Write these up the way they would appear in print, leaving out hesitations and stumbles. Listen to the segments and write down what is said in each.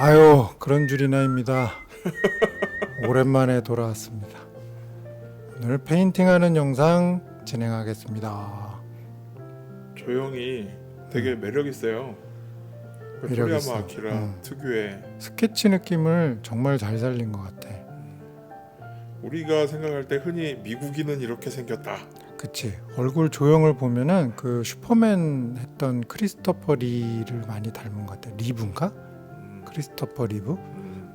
아유, 그런 줄이나입니다. 오랜만에 돌아왔습니다. 오늘 페인팅하는 영상 진행하겠습니다. 조형이 되게 매력 있어요. 그 매력 토리야마 있어. 아키라 특유의 스케치 느낌을 정말 잘 살린 것 같아. 우리가 생각할 때 흔히 미국인은 이렇게 생겼다. 그치. 얼굴 조형을 보면은 그 슈퍼맨 했던 크리스토퍼 리를 많이 닮은 것 같아. 리브인가? 크리스토퍼 리브?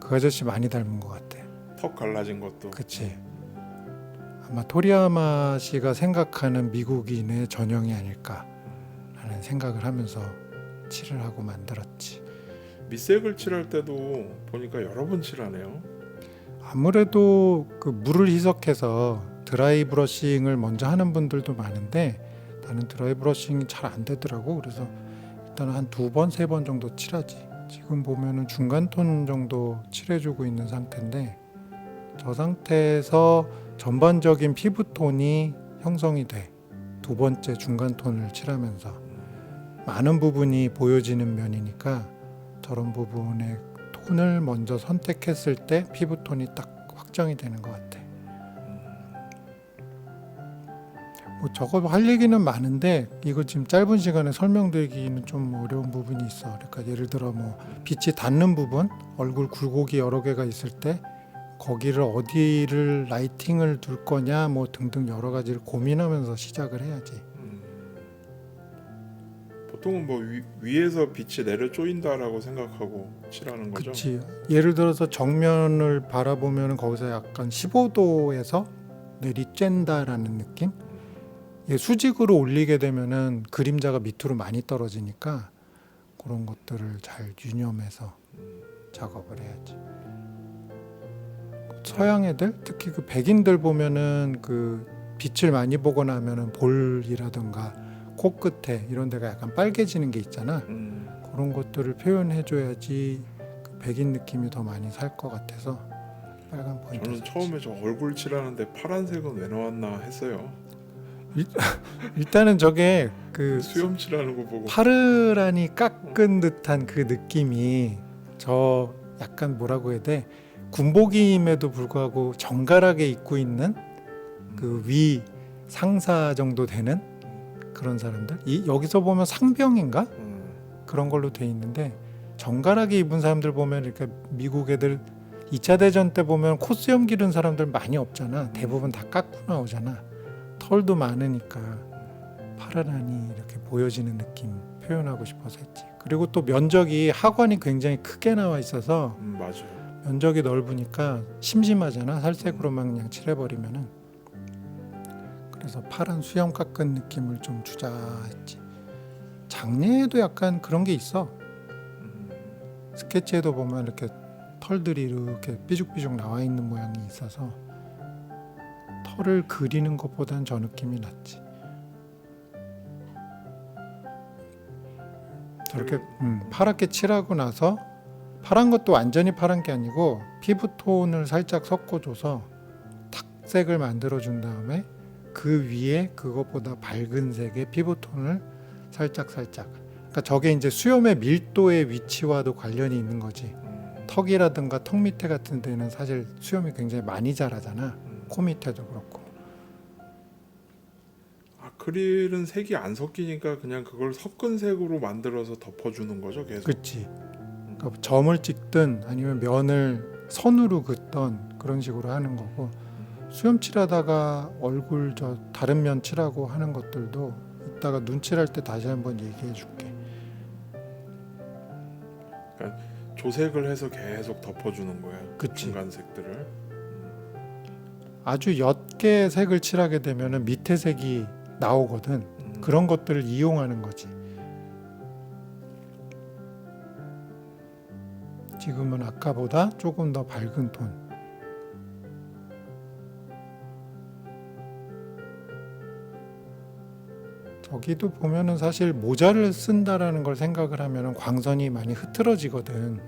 그 아저씨 많이 닮은 것 같아. 턱 갈라진 것도. 그치. 아마 토리야마 씨가 생각하는 미국인의 전형이 아닐까라는 생각을 하면서 칠을 하고 만들었지. 밑색을 칠할 때도 보니까 여러 번 칠하네요. 아무래도 그 물을 희석해서 드라이 브러싱을 먼저 하는 분들도 많은데 나는 드라이 브러싱이 잘 안 되더라고. 그래서 일단 한 2번, 3번 정도 칠하지. 지금 보면은 중간 톤 정도 칠해주고 있는 상태인데 저 상태에서 전반적인 피부톤이 형성이 돼. 2번째 중간 톤을 칠하면서 많은 부분이 보여지는 면이니까 저런 부분의 톤을 먼저 선택했을 때 피부톤이 딱 확정이 되는 것 같아. 뭐 저거 할 얘기는 많은데 이거 지금 짧은 시간에 설명드리기는 좀 어려운 부분이 있어. 그러니까 예를 들어 뭐 빛이 닿는 부분, 얼굴 굴곡이 여러 개가 있을 때 거기를 어디를 라이팅을 둘 거냐 뭐 등등 여러 가지를 고민하면서 시작을 해야지. 보통은 뭐 위에서 빛이 내려 쪼인다라고 생각하고 칠하는 거죠. 그치. 예를 들어서 정면을 바라보면 거기서 약간 15도에서 내리쬐다라는 느낌? 수직으로 올리게 되면은 그림자가 밑으로 많이 떨어지니까 그런 것들을 잘 유념해서 작업을 해야지. 서양 애들, 특히 그 백인들 보면은 그 빛을 많이 보거나 하면은 볼이라든가 코끝에 이런 데가 약간 빨개지는 게 있잖아. 그런 것들을 표현해줘야지 그 백인 느낌이 더 많이 살 것 같아서 빨간 포인트. 저는 처음에 저 얼굴 칠하는데 파란색은 왜 나왔나 했어요. 일단은 저게 그 수염 칠하는 거 보고 파르라니 깎은 듯한 그 느낌이 저 약간 뭐라고 해야 돼? 군복임에도 불구하고 정갈하게 입고 있는 그 위 상사 정도 되는 그런 사람들. 여기서 보면 상병인가? 그런 걸로 돼 있는데 정갈하게 입은 사람들 보면 이렇게 미국 애들 2차 대전 때 보면 코수염 기른 사람들 많이 없잖아. 대부분 다 깎고 나오잖아. 털도 많으니까 파라라니 이렇게 보여지는 느낌 표현하고 싶어서 했지. 그리고 또 면적이 하관이 굉장히 크게 나와 있어서 맞아요. 면적이 넓으니까 심심하잖아. 살색으로만 그냥 칠해버리면은. 그래서 파란 수염 깎은 느낌을 좀 주자 했지. 장례에도 약간 그런 게 있어. 스케치에도 보면 이렇게 털들이 이렇게 삐죽삐죽 나와 있는 모양이 있어서 털을 그리는 것보단 저 느낌이 낫지. 저렇게 파랗게 칠하고 나서 파란 것도 완전히 파란 게 아니고 피부톤을 살짝 섞어줘서 탁색을 만들어준 다음에 그 위에 그것보다 밝은 색의 피부톤을 살짝 그러니까 저게 이제 수염의 밀도의 위치와도 관련이 있는 거지. 턱이라든가 턱 밑에 같은 데는 사실 수염이 굉장히 많이 자라잖아. 코 밑에도 그렇고. 아크릴은 색이 안 섞이니까 그냥 그걸 섞은 색으로 만들어서 덮어주는 거죠, 계속. 그렇지. 그러니까 점을 찍든 아니면 면을 선으로 긋던 그런 식으로 하는 거고, 수염 칠하다가 얼굴 저 다른 면 칠하고 하는 것들도 이따가 눈 칠할 때 다시 한번 얘기해 줄게. 그러니까 조색을 해서 계속 덮어주는 거예요. 그치. 중간 색들을. 아주 옅게 색을 칠하게 되면은 밑에 색이 나오거든. 그런 것들을 이용하는 거지. 지금은 아까보다 조금 더 밝은 톤. 저기도 보면은 사실 모자를 쓴다라는 걸 생각을 하면은 광선이 많이 흐트러지거든.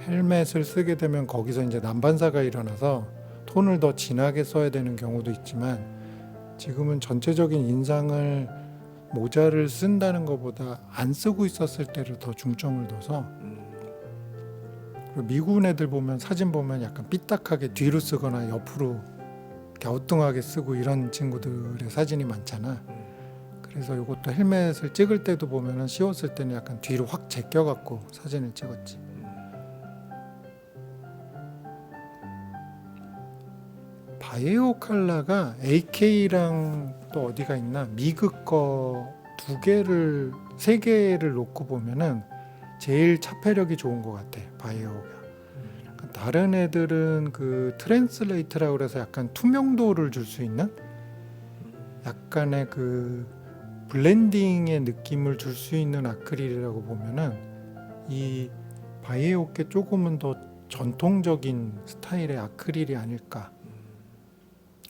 헬멧을 쓰게 되면 거기서 이제 난반사가 일어나서 톤을 더 진하게 써야 되는 경우도 있지만 지금은 전체적인 인상을 모자를 쓴다는 것보다 안 쓰고 있었을 때를 더 중점을 둬서 미군 애들 보면 사진 보면 약간 삐딱하게 뒤로 쓰거나 옆으로 갸우뚱하게 쓰고 이런 친구들의 사진이 많잖아. 그래서 이것도 헬멧을 찍을 때도 보면은 씌웠을 때는 약간 뒤로 확 제껴갖고 사진을 찍었지. 바이오 칼라가 AK랑 또 어디가 있나 미그 거 2개를 3개를 놓고 보면은 제일 차폐력이 좋은 것 같아. 바이오가. 다른 애들은 그 트랜슬레이트라고 그래서 약간 투명도를 줄 수 있는 약간의 그 블렌딩의 느낌을 줄 수 있는 아크릴이라고 보면은 이 바이오께 조금은 더 전통적인 스타일의 아크릴이 아닐까.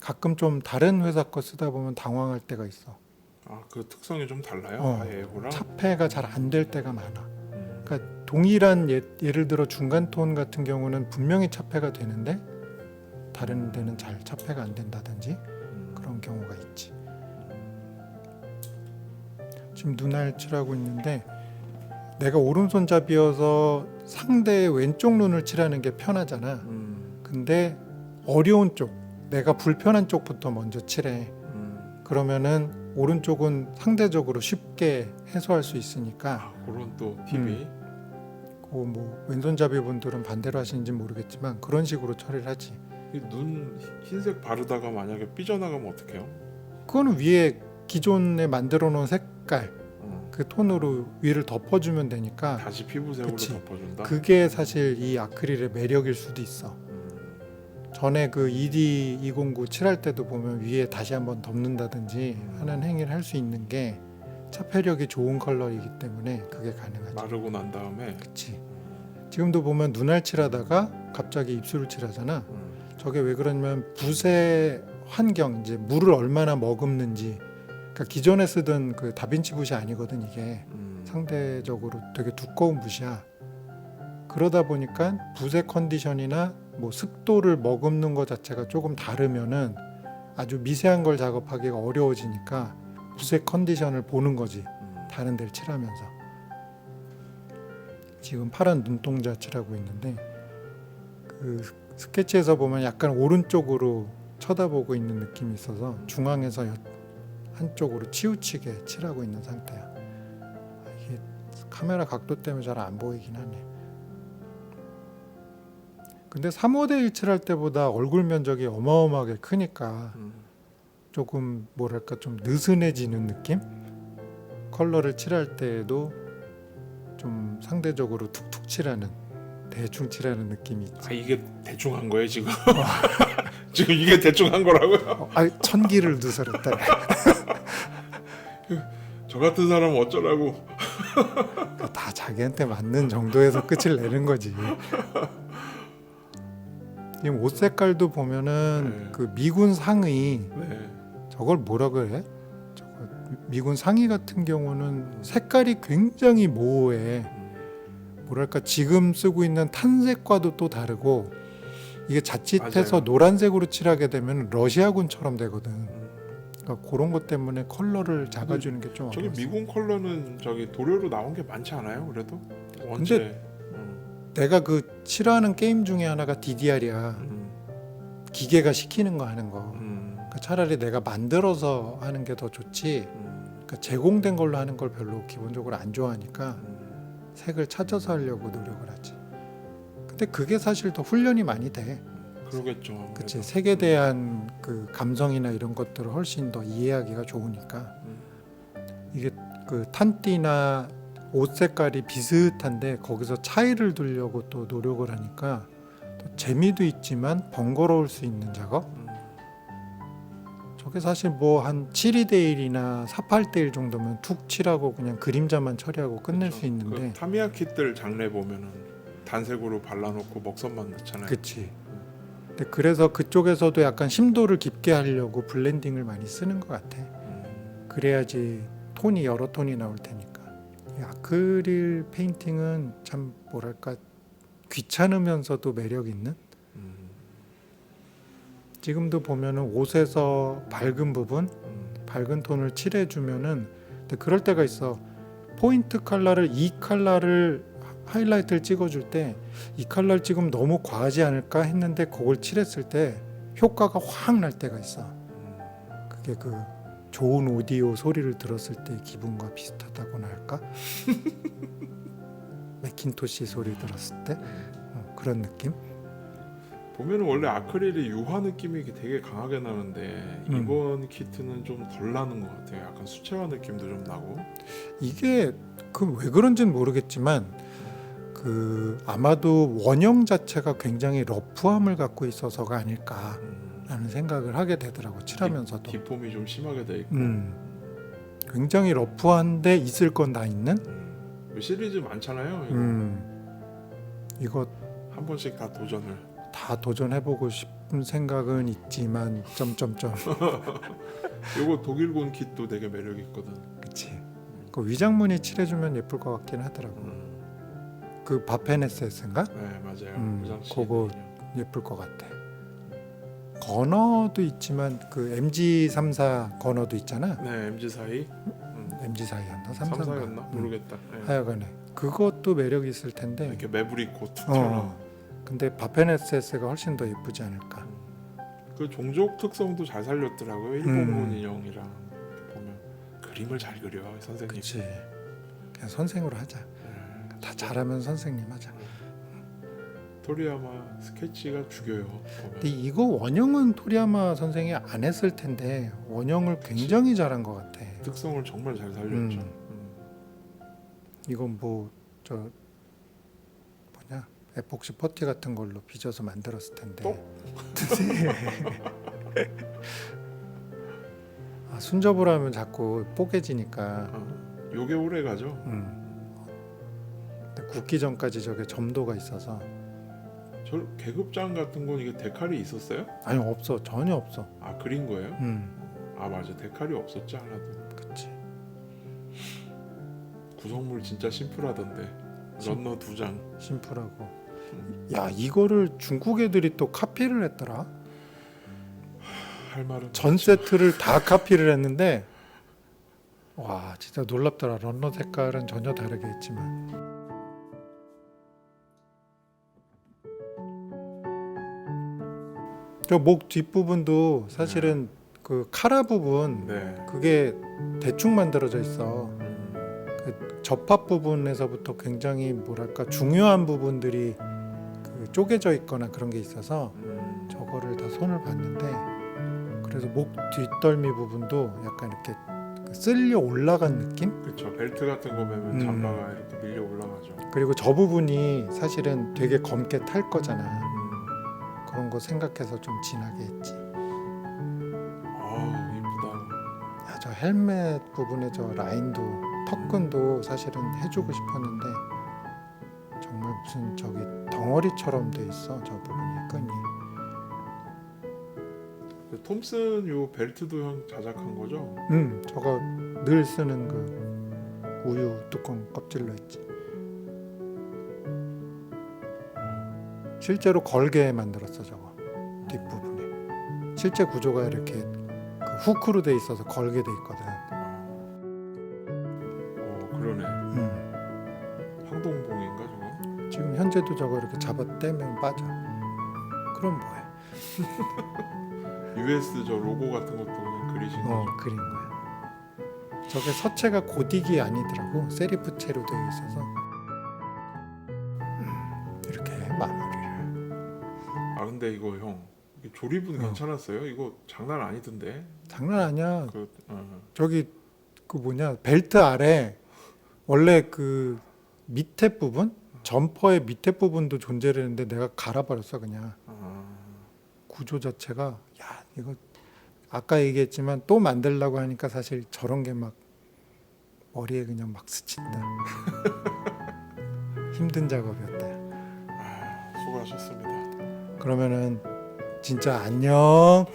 가끔 좀 다른 회사 거 쓰다 보면 당황할 때가 있어. 아, 그 특성이 좀 달라요? 바이오랑? 차폐가 잘 안 될 때가 많아. 그러니까 동일한 예를 들어 중간 톤 같은 경우는 분명히 차폐가 되는데 다른 데는 잘 차폐가 안 된다든지 그런 경우가 있지. 지금 눈알 칠하고 있는데 내가 오른손잡이여서 상대 왼쪽 눈을 칠하는 게 편하잖아. 근데 어려운 쪽, 내가 불편한 쪽부터 먼저 칠해. 그러면은 오른쪽은 상대적으로 쉽게 해소할 수 있으니까. 그런 또 팁이. 뭐 왼손잡이 분들은 반대로 하시는지 모르겠지만 그런 식으로 처리를 하지. 눈 흰색 바르다가 만약에 삐져나가면 어떡해요? 그거는 위에 기존에 만들어 놓은 색깔 그 톤으로 위를 덮어주면 되니까. 다시 피부색으로 그치. 덮어준다? 그게 사실 이 아크릴의 매력일 수도 있어. 전에 그 ED209 칠할 때도 보면 위에 다시 한번 덮는다든지 하는 행위를 할 수 있는 게 차폐력이 좋은 컬러이기 때문에 그게 가능하죠. 마르고 난 다음에. 그치. 지금도 보면 눈알 칠하다가 갑자기 입술을 칠하잖아. 저게 왜 그러냐면 붓의 환경, 이제 물을 얼마나 머금는지. 그러니까 기존에 쓰던 그 다빈치 붓이 아니거든. 이게 상대적으로 되게 두꺼운 붓이야. 그러다 보니까 붓의 컨디션이나 뭐 습도를 머금는 것 자체가 조금 다르면은 아주 미세한 걸 작업하기가 어려워지니까 붓의 컨디션을 보는 거지. 다른 데를 칠하면서. 지금 파란 눈동자 칠하고 있는데 그 스케치에서 보면 약간 오른쪽으로 쳐다보고 있는 느낌이 있어서 중앙에서 한쪽으로 치우치게 칠하고 있는 상태야. 이게 카메라 각도 때문에 잘 안 보이긴 하네. 근데 3호대 1 칠할 때보다 얼굴 면적이 어마어마하게 크니까 조금 뭐랄까 좀 느슨해지는 느낌? 컬러를 칠할 때에도 좀 상대적으로 툭툭 칠하는, 대충 칠하는 느낌이 있지. 이게 대충 한 거예요 지금? 지금 이게 대충 한 거라고요? 천기를 누설했다. 저 같은 사람은 어쩌라고. 다 자기한테 맞는 정도에서 끝을 내는 거지. 지금 옷 색깔도 보면은 그 미군 상의, 저걸 뭐라 그래? 미군 상의 같은 경우는 색깔이 굉장히 모호해. 뭐랄까 지금 쓰고 있는 탄색과도 또 다르고, 이게 자칫해서 맞아요. 노란색으로 칠하게 되면 러시아군처럼 되거든. 그러니까 그런 것 때문에 컬러를 잡아주는 게 좀 저기 어려워. 미군 컬러는 저기 도료로 나온 게 많지 않아요? 그래도 원체. 내가 그 싫어하는 게임 중에 하나가 DDR이야. 기계가 시키는 거 하는 거. 그러니까 차라리 내가 만들어서 하는 게 더 좋지. 그러니까 제공된 걸로 하는 걸 별로 기본적으로 안 좋아하니까 색을 찾아서 하려고 노력을 하지. 근데 그게 사실 더 훈련이 많이 돼. 그러겠죠. 그치. 색에 대한 그 감성이나 이런 것들을 훨씬 더 이해하기가 좋으니까. 이게 그 탄띠나 옷 색깔이 비슷한데 거기서 차이를 두려고 또 노력을 하니까 또 재미도 있지만 번거로울 수 있는 작업. 저게 사실 뭐 한 7:2:1이나 4:8:1 정도면 툭 칠하고 그냥 그림자만 처리하고 끝낼 수 있는데. 그 타미야 킷들 장르 보면은 단색으로 발라놓고 먹선만 넣잖아요. 그치. 근데 그래서 그쪽에서도 약간 심도를 깊게 하려고 블렌딩을 많이 쓰는 것 같아. 그래야지 톤이 여러 톤이 나올 테니까. 이 아크릴 페인팅은 참 뭐랄까 귀찮으면서도 매력 있는. 지금도 보면은 옷에서 밝은 부분, 밝은 톤을 칠해주면은, 근데 그럴 때가 있어. 포인트 컬러를 이 컬러를 하이라이트를 찍어줄 때 이 컬러를 찍으면 너무 과하지 않을까 했는데 그걸 칠했을 때 효과가 확 날 때가 있어. 그게 그 좋은 오디오 소리를 들었을 때 기분과 비슷하다고나 할까? 맥킨토시 소리 들었을 때 그런 느낌? 보면은 원래 아크릴이 유화 느낌이 되게 강하게 나는데 이번 키트는 좀 덜 나는 것 같아요. 약간 수채화 느낌도 좀 나고. 이게 그 왜 그런지는 모르겠지만 그 아마도 원형 자체가 굉장히 러프함을 갖고 있어서가 아닐까라는 생각을 하게 되더라고 칠하면서도. 디폼이 좀 심하게 돼 있고. 굉장히 러프한데 있을 건 다 있는. 시리즈 많잖아요. 이거 한 번씩 다 도전을. 다 도전해보고 싶은 생각은 있지만 점점점. 이거 독일군 킷도 되게 매력 있거든. 그치. 그 위장무늬 칠해주면 예쁠 것 같긴 하더라고. 그 바페네세스인가? 네 맞아요. 무장시 그거 예쁠 것 같아. 건어도 있지만 그 MG34 건어도 있잖아. 네 MG4이 MG4였나? 3사였나? 모르겠다. 네. 하여간에 그것도 매력 있을 텐데. 이렇게 매부리 코트 처럼. 근데 바페네세스가 훨씬 더 예쁘지 않을까. 그 종족 특성도 잘 살렸더라고요. 일본군 인형이랑 보면 그림을 잘 그려 선생님. 그치. 그냥 선생으로 하자. 다 잘하면 선생님 하자. 토리야마 스케치가 죽여요. 보면. 근데 이거 원형은 토리야마 선생이 안 했을 텐데 원형을 굉장히 잘한 것 같아. 특성을 정말 잘 살렸죠. 이건 뭐 저 뭐냐 에폭시 퍼티 같은 걸로 빚어서 만들었을 텐데. 또? 아, 순접을 하면 자꾸 뽀개지니까. 요게 오래 가죠. 근데 굽기 전까지 저게 점도가 있어서. 저 계급장 같은 건 이게 데칼이 있었어요? 아니 없어, 전혀 없어. 아 그린 거예요? 아 맞아 데칼이 없었지 하나도. 그치. 구성물 진짜 심플하던데. 런너 2장. 심플하고. 야 이거를 중국 애들이 또 카피를 했더라. 할 말은 전 세트를 다 카피를 했는데 와 진짜 놀랍더라. 런너 색깔은 전혀 다르게 했지만. 저 목 뒷부분도 사실은 그 카라 부분 네. 그게 대충 만들어져 있어. 그 접합 부분에서부터 굉장히 뭐랄까 중요한 부분들이 그 쪼개져 있거나 그런 게 있어서 저거를 다 손을 봤는데 그래서 목 뒷덜미 부분도 약간 이렇게 그 쓸려 올라간 느낌? 그렇죠. 벨트 같은 거 매면 잠바가 이렇게 밀려 올라가죠. 그리고 저 부분이 사실은 되게 검게 탈 거잖아. 그런 거 생각해서 좀 진하게 했지. 아 이쁘다. 야, 저 헬멧 부분에 저 라인도 턱끈도 사실은 해주고 싶었는데 정말 무슨 저기 덩어리처럼 돼 있어 저 부분이 끈이. 그 톰슨 요 벨트도 형 자작한 거죠? 저거 늘 쓰는 그 우유 뚜껑 껍질로 했지. 실제로 걸게 만들었어 저거 뒷부분에. 실제 구조가 이렇게 그 후크로 돼 있어서 걸게 돼 있거든. 그러네. 항동봉인가 저거? 지금 현재도 저거 이렇게 잡아 떼면 빠져. 그럼 뭐해? US 저 로고 같은 것도 그냥 그리신 거죠? 그린 거야. 저게 서체가 고딕이 아니더라고. 세리프체로 되어 있어서 이렇게 마무리를. 아 근데 이거 형 이게 조립은 괜찮았어요? 이거 장난 아니던데. 장난 아니야. 그 저기 그 뭐냐 벨트 아래 원래 그 밑에 부분 점퍼의 밑에 부분도 존재를 했는데 내가 갈아버렸어 그냥. 구조 자체가 야 이거 아까 얘기했지만 또 만들려고 하니까 사실 저런 게 막 머리에 그냥 막 스친다. 힘든 작업이었다. 수고하셨습니다. 그러면은 진짜 안녕.